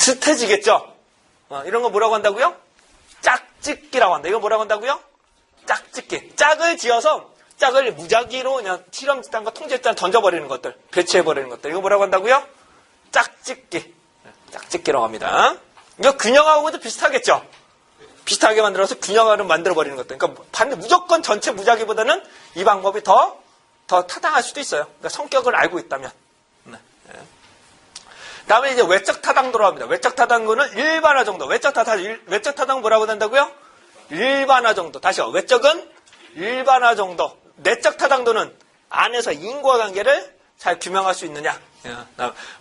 비슷해지겠죠? 이런 거 뭐라고 한다고요? 짝짓기라고 한다. 이거 뭐라고 한다고요? 짝짓기. 짝을 지어서 짝을 무작위로 그냥 실험집단과 통제집단 던져버리는 것들, 배치해버리는 것들. 이거 뭐라고 한다고요? 짝짓기. 짝짓기라고 합니다. 이거 균형하고도 비슷하겠죠? 비슷하게 만들어서 균형을 만들어버리는 것들. 그러니까 무조건 전체 무작위보다는 이 방법이 더 타당할 수도 있어요. 그러니까 성격을 알고 있다면. 다음에 이제 외적 타당도로 합니다. 외적 타당도는 일반화 정도. 외적 타당 뭐라고 한다고요? 일반화 정도. 다시요. 외적은 일반화 정도. 내적 타당도는 안에서 인과관계를 잘 규명할 수 있느냐.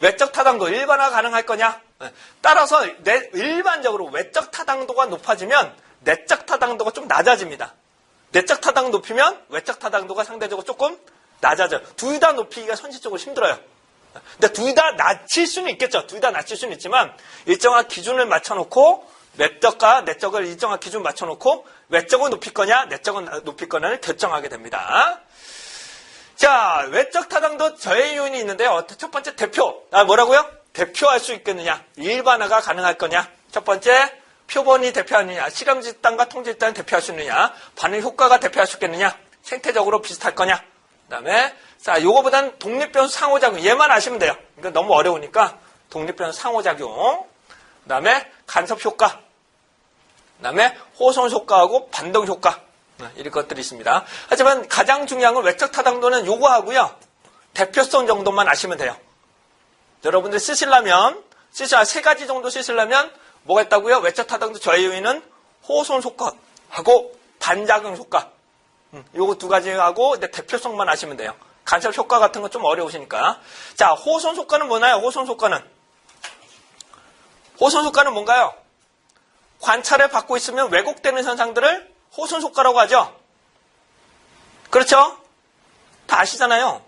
외적 타당도 일반화 가능할 거냐. 따라서 일반적으로 외적 타당도가 높아지면 내적 타당도가 좀 낮아집니다. 내적 타당 높이면 외적 타당도가 상대적으로 조금 낮아져요. 둘 다 높이기가 현실적으로 힘들어요. 근데 둘 다 낮출 수는 있겠죠. 둘 다 낮출 수는 있지만 일정한 기준을 맞춰놓고 외적과 내적을 일정한 기준 맞춰놓고 외적을 높일 거냐 내적은 높일 거냐를 결정하게 됩니다. 자, 외적 타당도 저해 요인이 있는데요. 첫 번째 대표. 뭐라고요? 대표할 수 있겠느냐. 일반화가 가능할 거냐. 첫 번째 표본이 대표하느냐. 실험 집단과 통제 집단을 대표할 수 있느냐. 반응 효과가 대표할 수 있겠느냐. 생태적으로 비슷할 거냐. 그 다음에 자, 요거보다는 독립변수 상호작용. 얘만 아시면 돼요. 이거 너무 어려우니까 독립변수 상호작용. 그 다음에 간섭 효과. 그 다음에 호손 효과하고 반동 효과. 이런 것들이 있습니다. 하지만 가장 중요한 건 외적 타당도는 요거 하고요. 대표성 정도만 아시면 돼요. 여러분들 쓰시려면 세 가지 정도 쓰시려면 뭐가 있다고요? 외적 타당도 저해 요인은 호손 효과하고 반작용 효과. 요거 두 가지 하고 대표성만 아시면 돼요. 간섭 효과 같은 건 좀 어려우시니까. 자, 호손 효과는 뭐나요? 호손 효과는 뭔가요? 관찰을 받고 있으면 왜곡되는 현상들을 호손 효과라고 하죠. 그렇죠? 다 아시잖아요.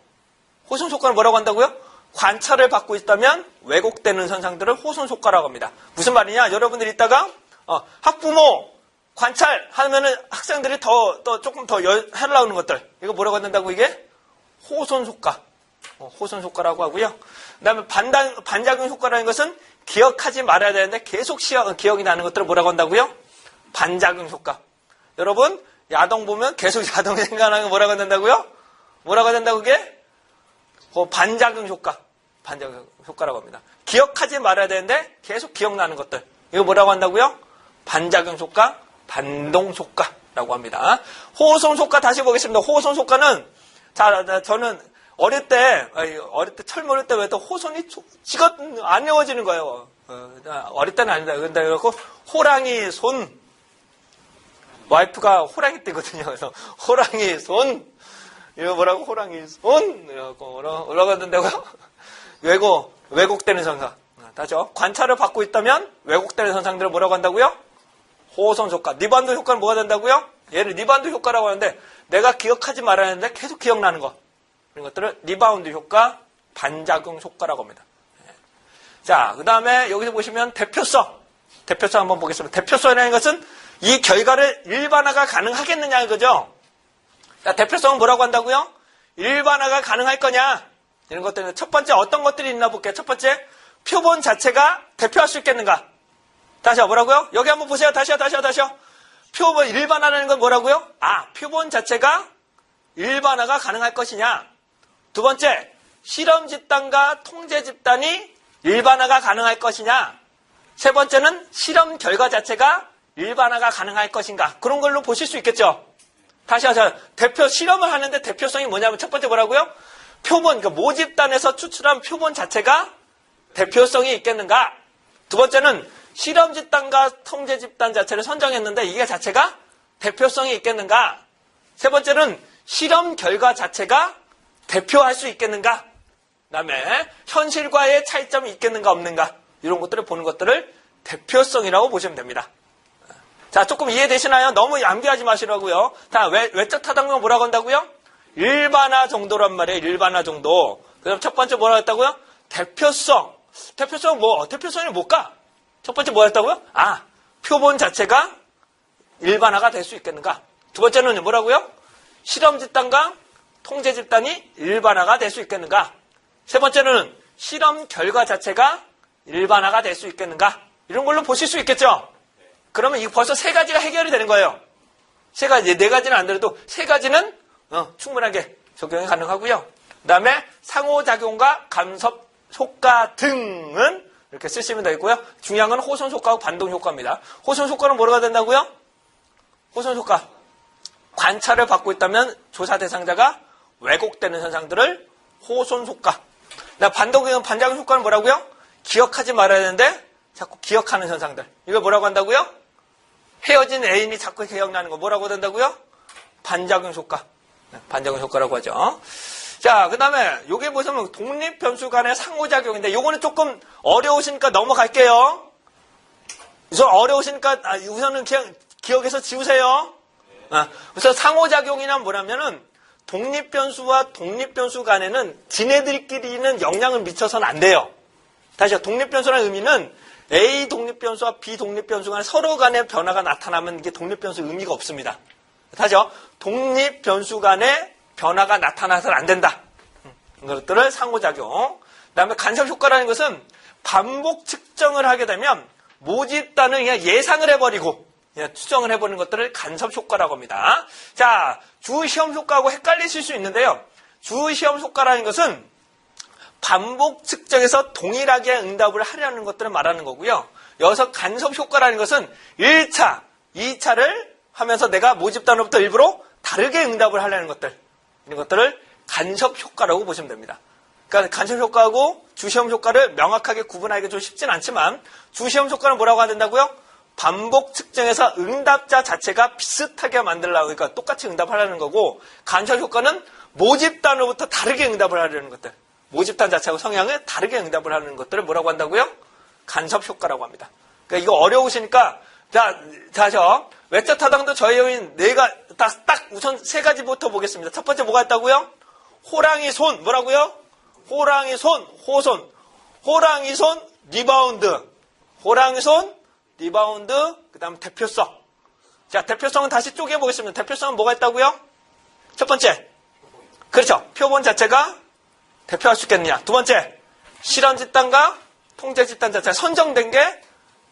호손 효과는 뭐라고 한다고요? 관찰을 받고 있다면 왜곡되는 현상들을 호손 효과라고 합니다. 무슨 말이냐? 여러분들이 이따가 학부모 관찰하면은 학생들이 조금 더 하려고 하는 것들. 이거 뭐라고 한다고 이게? 호손 효과. 호손 효과라고 하고요. 그 다음에 반작용 효과라는 것은 기억하지 말아야 되는데 계속 기억이 나는 것들을 뭐라고 한다고요? 반작용 효과. 여러분, 야동 보면 계속 야동 생각나는 거 뭐라고 한다고요? 뭐라고 한다고 그게? 반작용 효과. 반작용 효과라고 합니다. 기억하지 말아야 되는데 계속 기억나는 것들. 이거 뭐라고 한다고요? 반작용 효과, 반동 효과라고 합니다. 호손 효과 다시 보겠습니다. 호손 효과는 자, 저는 어릴 때 철 어릴 때 왜 또 호손이 지가 안 외워지는 거예요. 어릴 때는 아니다. 근데 그렇고 호랑이 손. 와이프가 호랑이 띠거든요. 그래서 호랑이 손. 이거 뭐라고? 호랑이 손. 이러고 올라갔는데고요. 왜곡되는 현상. 다죠. 관찰을 받고 있다면 왜곡되는 현상들을 뭐라고 한다고요? 호손 효과. 리바운드 효과는 뭐가 된다고요? 얘를 리바운드 효과라고 하는데 내가 기억하지 말아야 하는데 계속 기억나는 거. 이런 것들을 리바운드 효과, 반작용 효과라고 합니다. 자, 그 다음에 여기서 보시면 대표성 한번 보겠습니다. 대표성이라는 것은 이 결과를 일반화가 가능하겠느냐 이거죠. 자, 대표성은 뭐라고 한다고요? 일반화가 가능할 거냐. 이런 것들은 첫 번째 어떤 것들이 있나 볼게요. 첫 번째, 표본 자체가 대표할 수 있겠는가. 다시요. 뭐라고요? 여기 한번 보세요. 다시요. 표본 일반화라는 건 뭐라고요? 표본 자체가 일반화가 가능할 것이냐. 두 번째, 실험 집단과 통제 집단이 일반화가 가능할 것이냐. 세 번째는 실험 결과 자체가 일반화가 가능할 것인가. 그런 걸로 보실 수 있겠죠. 다시 하자. 실험을 하는데 대표성이 뭐냐면 첫 번째 뭐라고요? 표본, 그러니까 모집단에서 추출한 표본 자체가 대표성이 있겠는가. 두 번째는 실험 집단과 통제 집단 자체를 선정했는데 이게 자체가 대표성이 있겠는가. 세 번째는 실험 결과 자체가 대표할 수 있겠는가. 그 다음에 현실과의 차이점이 있겠는가 없는가. 이런 것들을 보는 것들을 대표성이라고 보시면 됩니다. 자, 조금 이해되시나요? 너무 암기하지 마시라고요. 자, 외적 타당도는 뭐라고 한다고요? 일반화 정도란 말이에요. 일반화 정도. 그다음 첫 번째 뭐라고 했다고요? 대표성. 대표성이 뭘까? 첫 번째 뭐였다고요? 표본 자체가 일반화가 될 수 있겠는가? 두 번째는 뭐라고요? 실험 집단과 통제 집단이 일반화가 될 수 있겠는가? 세 번째는 실험 결과 자체가 일반화가 될 수 있겠는가? 이런 걸로 보실 수 있겠죠? 그러면 이거 벌써 세 가지가 해결이 되는 거예요. 세 가지, 네 가지는 안 되더라도 세 가지는 충분하게 적용이 가능하고요. 그 다음에 상호작용과 간섭 효과 등은 이렇게 쓰시면 되겠고요. 중요한 건 호손 효과하고 반동 효과입니다. 호손 효과는 뭐가 된다고요? 호손 효과. 관찰을 받고 있다면 조사 대상자가 왜곡되는 현상들을 호손 효과. 반작용 효과는 뭐라고요? 기억하지 말아야 되는데 자꾸 기억하는 현상들. 이걸 뭐라고 한다고요? 헤어진 애인이 자꾸 기억나는 거 뭐라고 된다고요? 반작용 효과. 반작용 효과라고 하죠. 자, 그 다음에 요게 보시면 독립변수 간의 상호작용인데 요거는 조금 어려우시니까 넘어갈게요. 우선 어려우시니까 우선은 그냥 기억해서 지우세요. 그래서 상호작용이란 뭐냐면은 독립변수와 독립변수 간에는 지네들끼리는 영향을 미쳐서는 안 돼요. 다시요. 독립변수라는 의미는 A 독립변수와 B 독립변수 간에 서로 간의 변화가 나타나면 이게 독립변수 의미가 없습니다. 다시요. 독립변수 간에 변화가 나타나서는 안 된다. 이것들을 상호작용. 그 다음에 간섭효과라는 것은 반복 측정을 하게 되면 모집단은 그냥 예상을 해버리고 그냥 추정을 해버리는 것들을 간섭효과라고 합니다. 자, 주시험효과하고 헷갈리실 수 있는데요. 주시험효과라는 것은 반복 측정에서 동일하게 응답을 하려는 것들을 말하는 거고요. 여기서 간섭효과라는 것은 1차, 2차를 하면서 내가 모집단으로부터 일부러 다르게 응답을 하려는 것들, 이런 것들을 간섭효과라고 보시면 됩니다. 그러니까 간섭효과하고 주시험효과를 명확하게 구분하기가 좀 쉽진 않지만 주시험효과는 뭐라고 한다고요? 반복 측정에서 응답자 자체가 비슷하게 만들려고, 그러니까 똑같이 응답하려는 거고, 간섭효과는 모집단으로부터 다르게 응답을 하려는 것들, 모집단 자체하고 성향을 다르게 응답을 하는 것들을 뭐라고 한다고요? 간섭효과라고 합니다. 그러니까 이거 어려우시니까 자죠. 외적 타당도 저해요인 네가 딱 우선 세 가지부터 보겠습니다. 첫 번째 뭐가 있다고요? 호랑이 손 뭐라고요? 호랑이 손 호손, 호랑이 손 리바운드, 호랑이 손 리바운드. 그다음 대표성. 자, 대표성은 다시 쪼개 보겠습니다. 대표성은 뭐가 있다고요? 첫 번째, 그렇죠. 표본 자체가 대표할 수 있겠느냐. 두 번째, 실험 집단과 통제 집단 자체가 선정된 게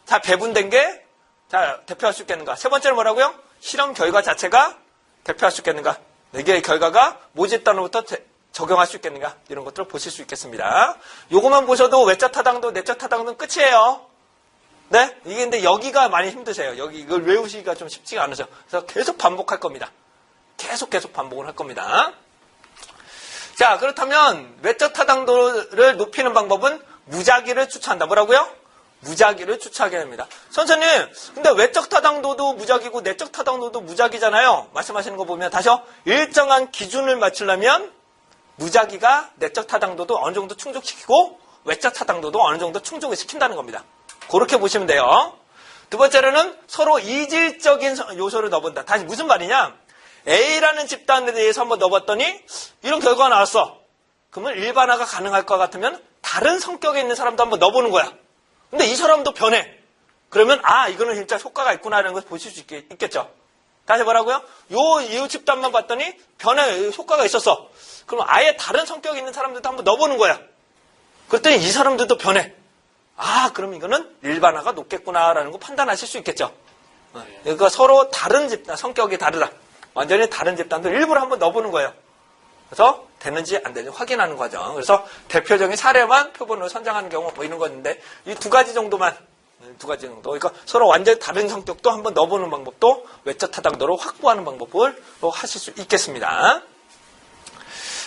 다 배분된 게 자, 대표할 수 있겠는가? 세 번째는 뭐라고요? 실험 결과 자체가 대표할 수 있겠는가? 이게 결과가 모집단으로부터 적용할 수 있겠는가? 이런 것들을 보실 수 있겠습니다. 요것만 보셔도 외적 타당도, 내적 타당도는 끝이에요. 네? 이게 근데 여기가 많이 힘드세요. 여기 이걸 외우시기가 좀 쉽지가 않으세요. 그래서 계속 반복할 겁니다. 계속 반복을 할 겁니다. 자, 그렇다면 외적 타당도를 높이는 방법은 무작위를 추천한다. 뭐라고요? 무작위를 추천하게 됩니다. 선생님, 근데 외적 타당도도 무작위고 내적 타당도도 무작위잖아요. 말씀하시는 거 보면 다시요. 일정한 기준을 맞추려면 무작위가 내적 타당도도 어느 정도 충족시키고 외적 타당도도 어느 정도 충족을 시킨다는 겁니다. 그렇게 보시면 돼요. 두 번째로는 서로 이질적인 요소를 넣어본다. 다시 무슨 말이냐? A라는 집단에 대해서 한번 넣어봤더니 이런 결과가 나왔어. 그러면 일반화가 가능할 것 같으면 다른 성격에 있는 사람도 한번 넣어보는 거야. 근데 이 사람도 변해. 그러면 이거는 진짜 효과가 있구나라는 걸 보실 수 있겠죠. 다시 뭐라고요? 이 집단만 봤더니 변해, 효과가 있었어. 그럼 아예 다른 성격이 있는 사람들도 한번 넣어보는 거야. 그랬더니 이 사람들도 변해. 그럼 이거는 일반화가 높겠구나라는 거 판단하실 수 있겠죠. 그러니까 서로 다른 집단, 성격이 다르다. 완전히 다른 집단도 일부러 한번 넣어보는 거예요. 그래서 되는지 안 되는지 확인하는 과정. 그래서 대표적인 사례만 표본으로 선정하는 경우 뭐 이런 건데 이 두 가지 정도만, 두 가지 정도. 그러니까 서로 완전히 다른 성격도 한번 넣어보는 방법도 외적 타당도로 확보하는 방법을 하실 수 있겠습니다.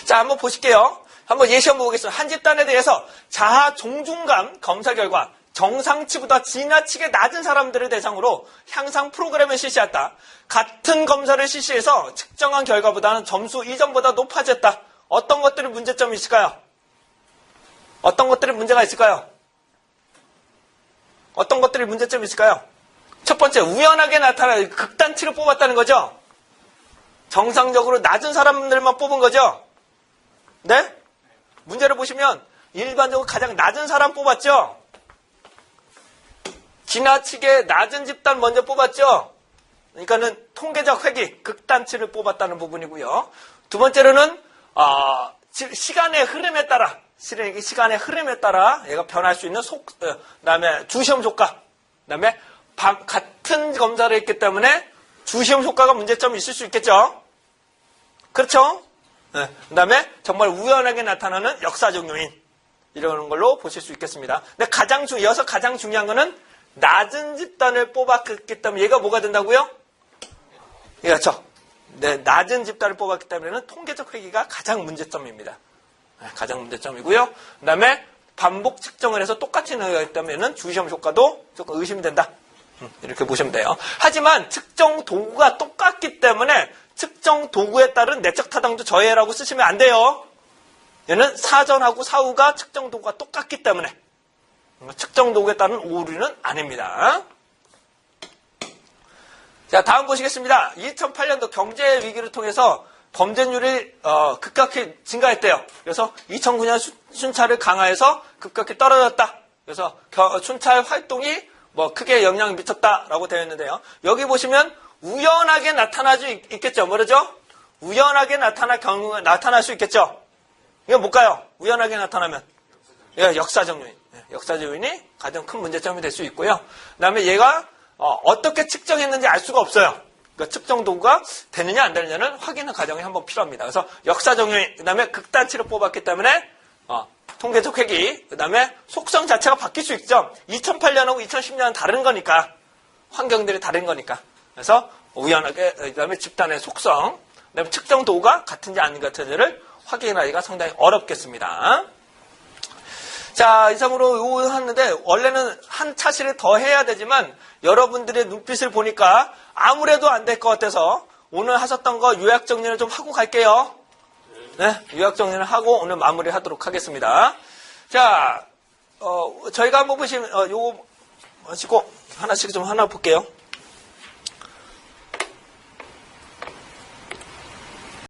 자, 한번 보실게요. 한번 예시 한번 보겠습니다. 한 집단에 대해서 자아 종중감 검사 결과 정상치보다 지나치게 낮은 사람들을 대상으로 향상 프로그램을 실시했다. 같은 검사를 실시해서 측정한 결과보다는 점수 이전보다 높아졌다. 어떤 것들이 문제점이 있을까요? 어떤 것들이 문제가 있을까요? 어떤 것들이 문제점이 있을까요? 첫 번째, 우연하게 나타나는 극단치를 뽑았다는 거죠. 정상적으로 낮은 사람들만 뽑은 거죠. 네? 문제를 보시면 일반적으로 가장 낮은 사람 뽑았죠. 지나치게 낮은 집단 먼저 뽑았죠. 그러니까는 통계적 획기, 극단치를 뽑았다는 부분이고요. 두 번째로는 시간의 흐름에 따라 실은 이 시간의 흐름에 따라 얘가 변할 수 있는 그다음에 주시험 효과, 그다음에 같은 검사를 했기 때문에 주시험 효과가 문제점이 있을 수 있겠죠. 그렇죠? 네. 그다음에 정말 우연하게 나타나는 역사적 요인 이런 걸로 보실 수 있겠습니다. 근데 이어서 가장 중요한 거는 낮은 집단을 뽑았기 때문에 얘가 뭐가 된다고요? 그렇죠. 네, 낮은 집단을 뽑았기 때문에는 통계적 회귀가 가장 문제점입니다. 네, 가장 문제점이고요. 그 다음에 반복 측정을 해서 똑같이 넣어야 때문에는 주시험 효과도 조금 의심이 된다. 이렇게 보시면 돼요. 하지만 측정 도구가 똑같기 때문에 측정 도구에 따른 내적 타당도 저해라고 쓰시면 안 돼요. 얘는 사전하고 사후가 측정 도구가 똑같기 때문에 측정 도구에 따른 오류는 아닙니다. 자, 다음 보시겠습니다. 2008년도 경제 위기를 통해서 범죄율이 급격히 증가했대요. 그래서 2009년 순찰을 강화해서 급격히 떨어졌다. 그래서 순찰 활동이 크게 영향을 미쳤다라고 되어 있는데요. 여기 보시면 우연하게 나타날 수 있겠죠. 뭐죠? 우연하게 나타날 수 있겠죠. 이거 뭘까요? 우연하게 나타나면 역사적 요인. 역사적 요인이 가장 큰 문제점이 될 수 있고요. 그 다음에 얘가 어떻게 측정했는지 알 수가 없어요. 그러니까 측정 도구가 되느냐 안 되느냐는 확인하는 과정이 한번 필요합니다. 그래서 역사적 요인, 그 다음에 극단치를 뽑았기 때문에 통계적 회귀, 그 다음에 속성 자체가 바뀔 수 있죠. 2008년하고 2010년은 다른 거니까. 환경들이 다른 거니까. 그래서 우연하게, 그 다음에 집단의 속성, 그 다음에 측정 도구가 같은지 아닌 같은지를 확인하기가 상당히 어렵겠습니다. 자, 이상으로 요거 하는데, 원래는 한 차시를 더 해야 되지만, 여러분들의 눈빛을 보니까 아무래도 안 될 것 같아서, 오늘 하셨던 거 요약 정리를 좀 하고 갈게요. 네, 요약 정리를 하고 오늘 마무리 하도록 하겠습니다. 자, 저희가 한번 보시면, 요거, 하시고, 하나씩 좀 하나 볼게요.